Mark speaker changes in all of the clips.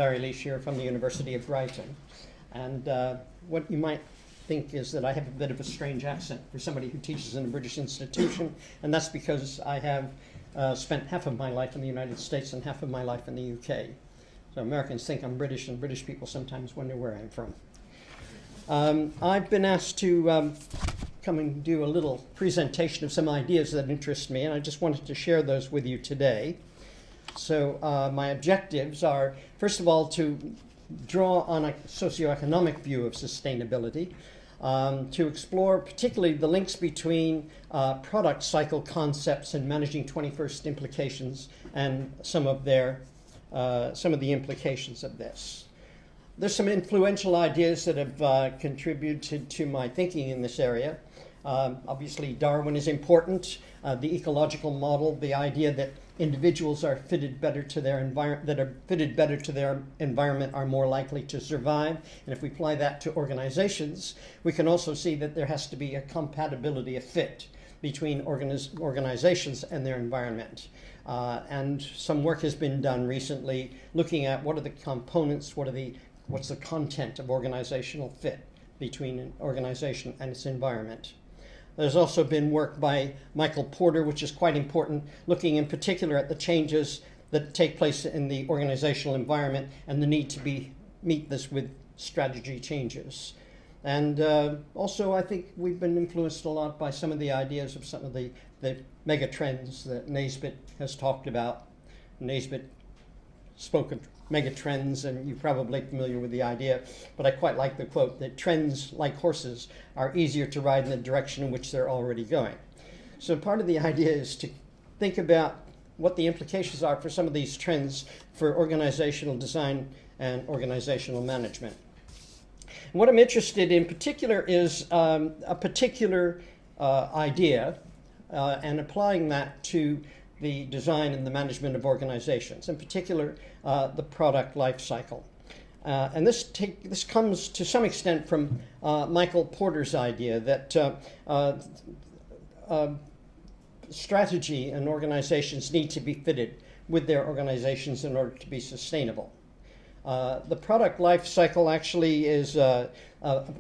Speaker 1: Barry Lee Scherer from the University of Brighton. And what you might think is that I have a bit of a strange accent for somebody who teaches in a British institution, and that's because I have spent half of my life in the United States and half of my life in the UK. So Americans think I'm British, and British people sometimes wonder where I'm from. I've been asked to come and do a little presentation of some ideas that interest me, and I just wanted to share those with you today. So my objectives are, first of all, to draw on a socioeconomic view of sustainability, to explore particularly the links between product cycle concepts and managing 21st implications and some of the implications of this. There's some influential ideas that have contributed to my thinking in this area. Obviously, Darwin is important. The ecological model, the idea that individuals are fitted better to their environment are more likely to survive. And if we apply that to organizations, we can also see that there has to be a compatibility, a fit between organizations and their environment. And some work has been done recently looking at what are the components, what's the content of organizational fit between an organization and its environment. There's also been work by Michael Porter, which is quite important, looking in particular at the changes that take place in the organizational environment and the need to meet this with strategy changes. And also, I think we've been influenced a lot by some of the ideas of some of the mega trends that Naisbitt has talked about. Naisbitt spoke of mega trends, and you're probably familiar with the idea, but I quite like the quote that trends, like horses, are easier to ride in the direction in which they're already going. So part of the idea is to think about what the implications are for some of these trends for organizational design and organizational management. And what I'm interested in particular is a particular idea and applying that to the design and the management of organizations, in particular the product life cycle. And this comes to some extent from Michael Porter's idea that strategy and organizations need to be fitted with their organizations in order to be sustainable. The product life cycle actually is a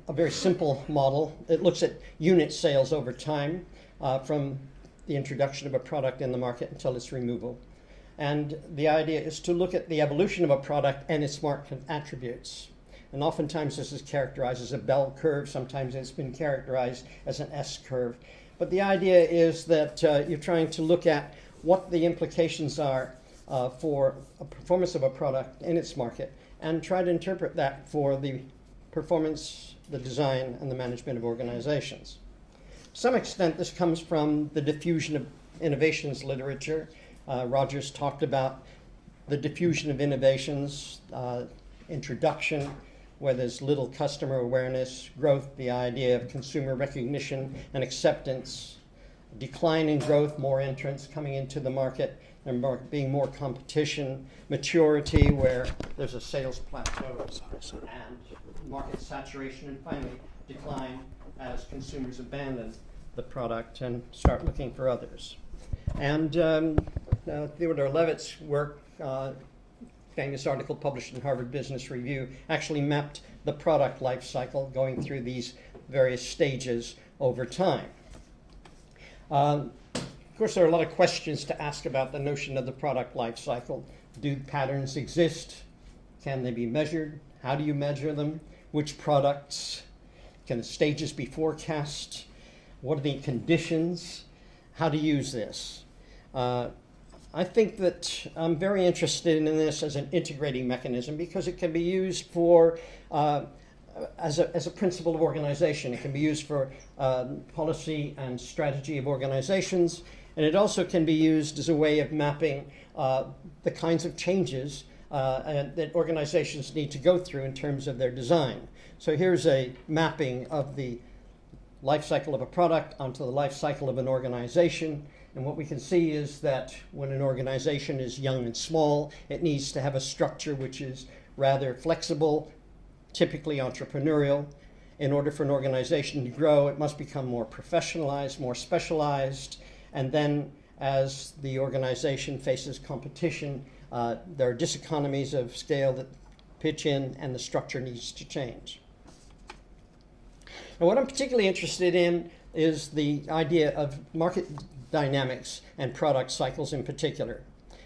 Speaker 1: very simple model. It looks at unit sales over time from the introduction of a product in the market until its removal. And the idea is to look at the evolution of a product and its market attributes. And oftentimes this is characterized as a bell curve. Sometimes it's been characterized as an S curve. But the idea is that you're trying to look at what the implications are for a performance of a product in its market and try to interpret that for the performance, the design, and the management of organizations. To some extent, this comes from the diffusion of innovations literature. Rogers talked about the diffusion of innovations, introduction, where there's little customer awareness, growth, the idea of consumer recognition and acceptance, decline in growth, more entrants coming into the market, and being more competition, maturity, where there's a sales plateau, and market saturation, and finally decline as consumers abandon the product and start looking for others. And Theodore Levitt's work, famous article published in Harvard Business Review, actually mapped the product life cycle going through these various stages over time. Of course, there are a lot of questions to ask about the notion of the product life cycle. Do patterns exist? Can they be measured? How do you measure them? Which products? Can the stages be forecast? What are the conditions? How to use this? I think that I'm very interested in this as an integrating mechanism because it can be used for as a principle of organization. It can be used for policy and strategy of organizations, and it also can be used as a way of mapping the kinds of changes that organizations need to go through in terms of their design. So here's a mapping of the life cycle of a product onto the life cycle of an organization. And what we can see is that when an organization is young and small, it needs to have a structure which is rather flexible, typically entrepreneurial. In order for an organization to grow, it must become more professionalized, more specialized. And then as the organization faces competition, there are diseconomies of scale that pitch in, and the structure needs to change. Now, what I'm particularly interested in is the idea of market dynamics and product cycles in particular.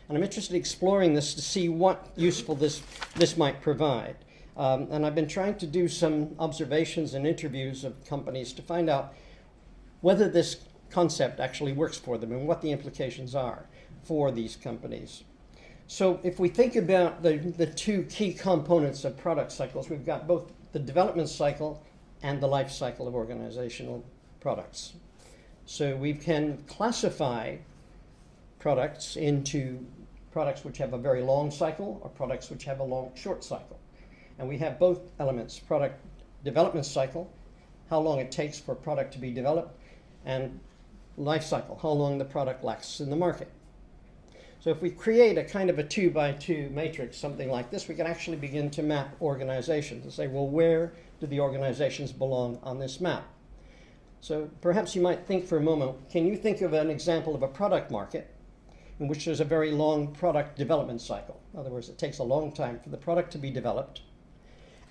Speaker 1: And I'm interested in exploring this to see what useful this might provide. And I've been trying to do some observations and interviews of companies to find out whether this concept actually works for them and what the implications are for these companies. So if we think about the two key components of product cycles, we've got both the development cycle and the life cycle of organizational products. So we can classify products into products which have a very long cycle or products which have a short cycle. And we have both elements: product development cycle, how long it takes for a product to be developed, and life cycle, how long the product lasts in the market. So if we create a kind of a 2x2 matrix, something like this, we can actually begin to map organizations and say, well, where do the organizations belong on this map? So perhaps you might think for a moment, can you think of an example of a product market in which there's a very long product development cycle? In other words, it takes a long time for the product to be developed,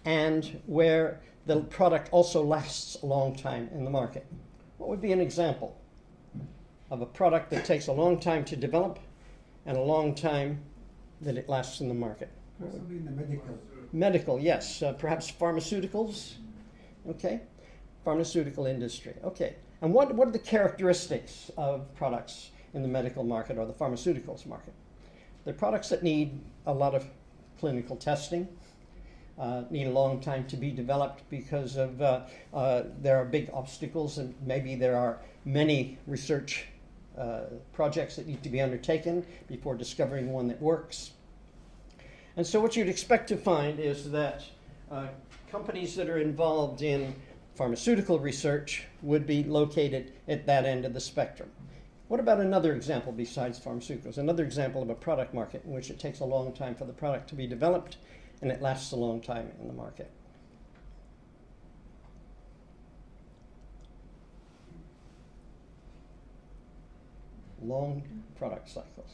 Speaker 1: and where the product also lasts a long time in the market. What would be an example of a product that takes a long time to develop and a long time that it lasts in the market?
Speaker 2: Possibly in the medical.
Speaker 1: Medical, yes. Perhaps pharmaceuticals. Okay. Pharmaceutical industry. Okay. And what are the characteristics of products in the medical market or the pharmaceuticals market? They're products that need a lot of clinical testing, need a long time to be developed because of there are big obstacles, and maybe there are many research projects that need to be undertaken before discovering one that works. And so what you'd expect to find is that companies that are involved in pharmaceutical research would be located at that end of the spectrum. What about another example besides pharmaceuticals? Another example of a product market in which it takes a long time for the product to be developed and it lasts a long time in the market. Long product cycles.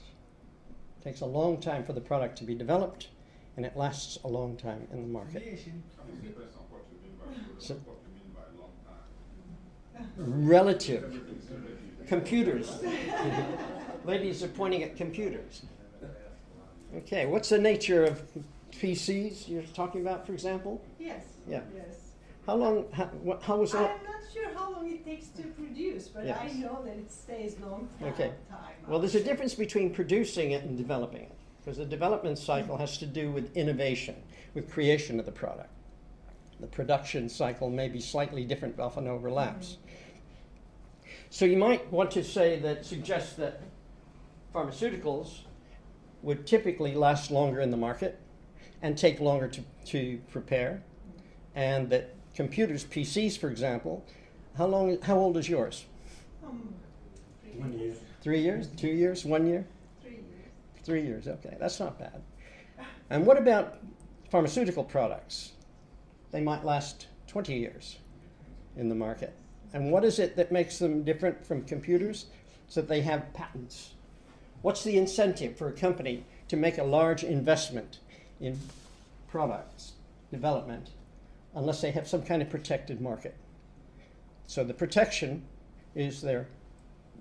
Speaker 1: It takes a long time for the product to be developed, and it lasts a long time in the market. So, relative. Computers. Ladies are pointing at computers. Okay, what's the nature of PCs you're talking about, for example?
Speaker 3: Yes.
Speaker 1: Yeah.
Speaker 3: Yes.
Speaker 1: How long, how was
Speaker 3: I'm
Speaker 1: that?
Speaker 3: not sure how long it takes to produce, but
Speaker 1: Yes.
Speaker 3: I know that it stays long time.
Speaker 1: Okay. Well, there's a difference between producing it and developing it, because the development cycle has to do with innovation, with creation of the product. The production cycle may be slightly different, but often overlaps. So you might want to suggest that pharmaceuticals would typically last longer in the market and take longer to prepare, and that computers, PCs, for example, how old is yours?
Speaker 2: 1 year.
Speaker 1: 3 years? 2 years? 1 year?
Speaker 3: 3 years.
Speaker 1: 3 years, okay, that's not bad. And what about pharmaceutical products? They might last 20 years in the market. And what is it that makes them different from computers? So that they have patents. What's the incentive for a company to make a large investment in products development unless they have some kind of protected market? So the protection is their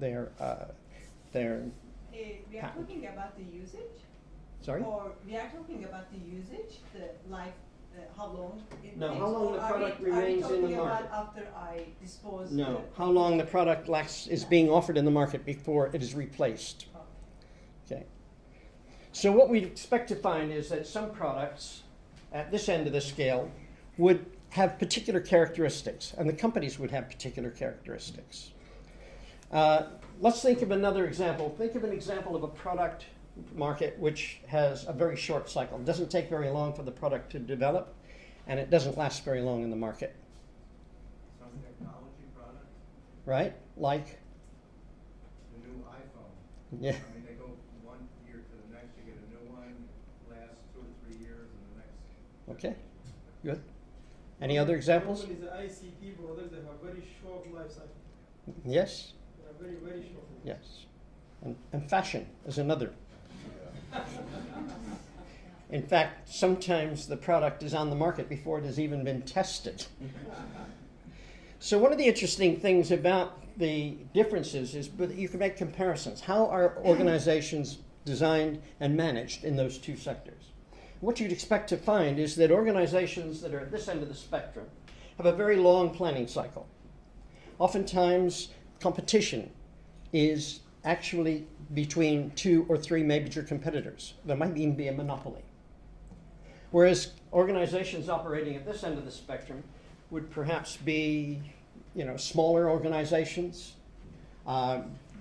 Speaker 3: We are
Speaker 1: patent.
Speaker 3: talking about the usage?
Speaker 1: Sorry?
Speaker 3: Or we are talking about the usage, the life, how long it
Speaker 1: No,
Speaker 3: takes?
Speaker 1: how long
Speaker 3: Or
Speaker 1: the
Speaker 3: are
Speaker 1: product
Speaker 3: we
Speaker 1: remains in the
Speaker 3: talking
Speaker 1: market.
Speaker 3: about after I dispose?
Speaker 1: No, how long the product is being offered in the market before it is replaced. Okay. So what we expect to find is that some products at this end of the scale would have particular characteristics, and the companies would have particular characteristics. Let's think of another example. Think of an example of a product market which has a very short cycle. It doesn't take very long for the product to develop, and it doesn't last very long in the market.
Speaker 4: Some technology products,
Speaker 1: Right? Like?
Speaker 4: the new iPhone.
Speaker 1: Yeah.
Speaker 4: I mean, they go 1 year to the next, you get a new one, lasts 2 or 3 years, and the next.
Speaker 1: Okay. Good. Any other examples?
Speaker 5: Normally the ICT products, they have very short life cycle.
Speaker 1: Yes?
Speaker 5: They are very, very short.
Speaker 1: Yes. And fashion is another. In fact, sometimes the product is on the market before it has even been tested. So one of the interesting things about the differences is that you can make comparisons. How are organizations designed and managed in those two sectors? What you'd expect to find is that organizations that are at this end of the spectrum have a very long planning cycle. Oftentimes, competition is actually between 2 or 3 major competitors. There might even be a monopoly. Whereas organizations operating at this end of the spectrum would perhaps be, smaller organizations.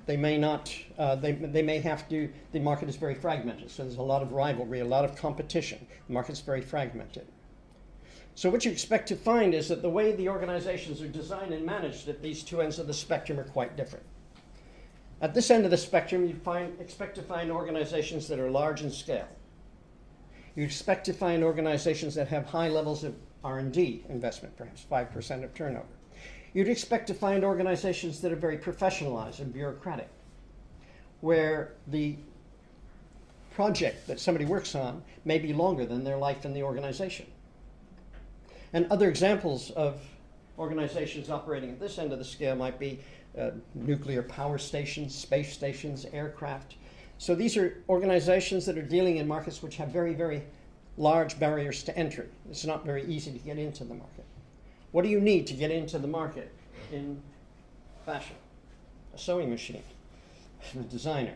Speaker 1: They may not. They may have to. The market is very fragmented, so there's a lot of rivalry, a lot of competition. The market's very fragmented. So what you expect to find is that the way the organizations are designed and managed at these two ends of the spectrum are quite different. At this end of the spectrum, you expect to find organizations that are large in scale. You expect to find organizations that have high levels of R&D investment, perhaps 5% of turnover. You'd expect to find organizations that are very professionalized and bureaucratic, where the project that somebody works on may be longer than their life in the organization. And other examples of organizations operating at this end of the scale might be nuclear power stations, space stations, aircraft. So these are organizations that are dealing in markets which have very, very large barriers to entry. It's not very easy to get into the market. What do you need to get into the market in fashion? A sewing machine, a designer.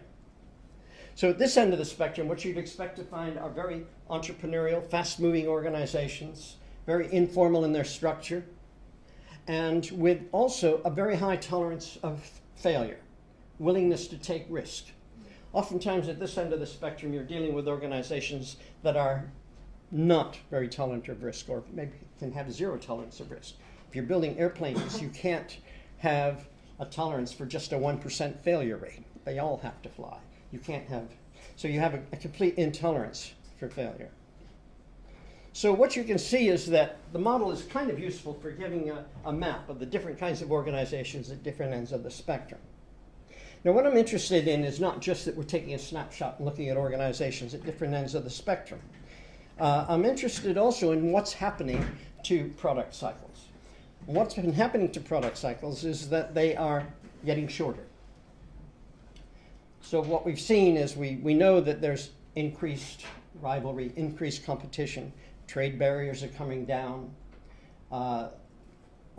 Speaker 1: So at this end of the spectrum, what you'd expect to find are very entrepreneurial, fast-moving organizations, very informal in their structure, and with also a very high tolerance of failure, willingness to take risk. Oftentimes at this end of the spectrum, you're dealing with organizations that are not very tolerant of risk, or maybe can have zero tolerance of risk. If you're building airplanes, you can't have a tolerance for just a 1% failure rate. They all have to fly. You can't have, so you have a complete intolerance for failure. So what you can see is that the model is kind of useful for giving a map of the different kinds of organizations at different ends of the spectrum. Now, what I'm interested in is not just that we're taking a snapshot and looking at organizations at different ends of the spectrum. I'm interested also in what's happening to product cycles. What's been happening to product cycles is that they are getting shorter. So what we've seen is we know that there's increased rivalry, increased competition, trade barriers are coming down.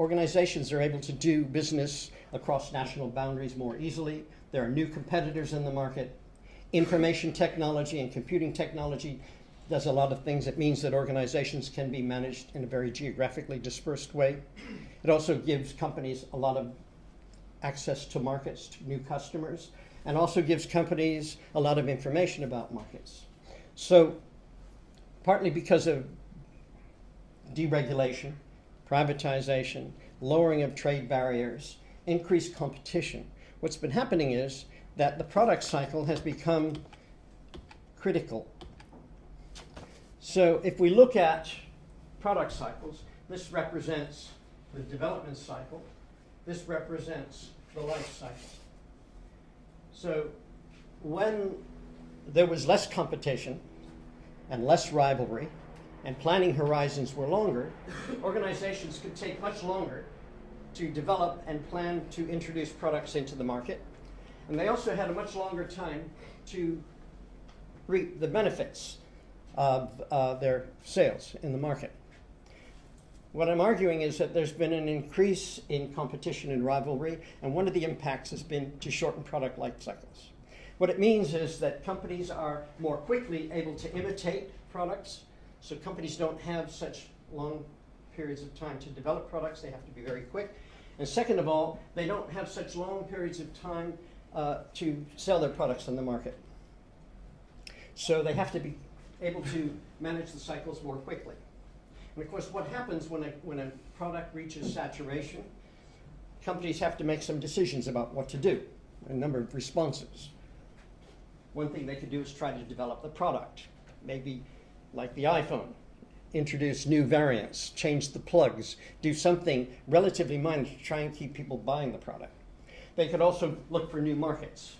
Speaker 1: Organizations are able to do business across national boundaries more easily. There are new competitors in the market. Information technology and computing technology does a lot of things. It means that organizations can be managed in a very geographically dispersed way. It also gives companies a lot of access to markets, to new customers, and also gives companies a lot of information about markets. So partly because of deregulation, privatization, lowering of trade barriers, increased competition, what's been happening is that the product cycle has become critical. So if we look at product cycles, this represents the development cycle, this represents the life cycle. So when there was less competition and less rivalry, and planning horizons were longer, organizations could take much longer to develop and plan to introduce products into the market. And they also had a much longer time to reap the benefits of their sales in the market. What I'm arguing is that there's been an increase in competition and rivalry, and one of the impacts has been to shorten product life cycles. What it means is that companies are more quickly able to imitate products, so companies don't have such long periods of time to develop products. They have to be very quick. And second of all, they don't have such long periods of time to sell their products on the market. So they have to be able to manage the cycles more quickly. And of course, what happens when a product reaches saturation, companies have to make some decisions about what to do, a number of responses. One thing they could do is try to develop the product, maybe like the iPhone, introduce new variants, change the plugs, do something relatively minor to try and keep people buying the product. They could also look for new markets.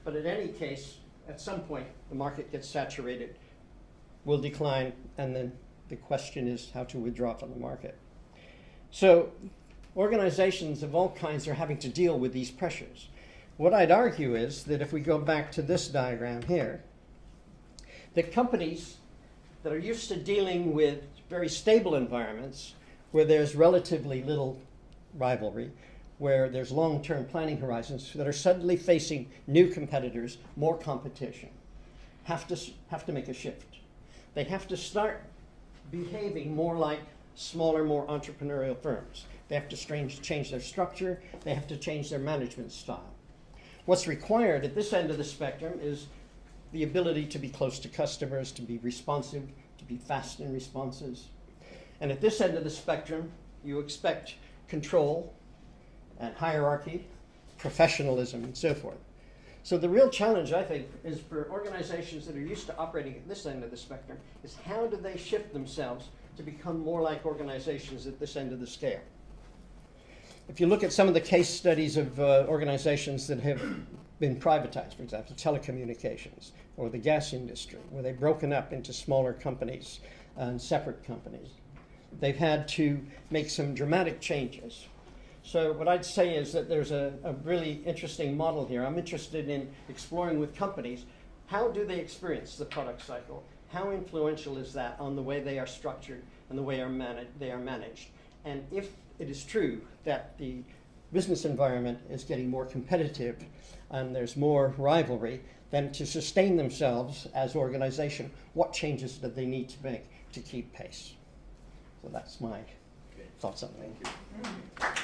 Speaker 1: But in any case, at some point, the market gets saturated will decline, and then the question is how to withdraw from the market. So organizations of all kinds are having to deal with these pressures. What I'd argue is that if we go back to this diagram here, that companies that are used to dealing with very stable environments where there's relatively little rivalry, where there's long-term planning horizons, that are suddenly facing new competitors, more competition, have to make a shift. They have to start behaving more like smaller, more entrepreneurial firms. They have to change their structure. They have to change their management style. What's required at this end of the spectrum is the ability to be close to customers, to be responsive, to be fast in responses. And at this end of the spectrum, you expect control and hierarchy, professionalism, and so forth. So the real challenge, I think, is for organizations that are used to operating at this end of the spectrum, is how do they shift themselves to become more like organizations at this end of the scale? If you look at some of the case studies of organizations that have been privatized, for example, telecommunications or the gas industry, where they've broken up into smaller companies and separate companies, they've had to make some dramatic changes. So what I'd say is that there's a really interesting model here. I'm interested in exploring with companies, how do they experience the product cycle? How influential is that on the way they are structured and the way they are managed? And if it is true that the business environment is getting more competitive and there's more rivalry, then to sustain themselves as organization, what changes do they need to make to keep pace? So that's my thoughts on it.
Speaker 4: Thank you.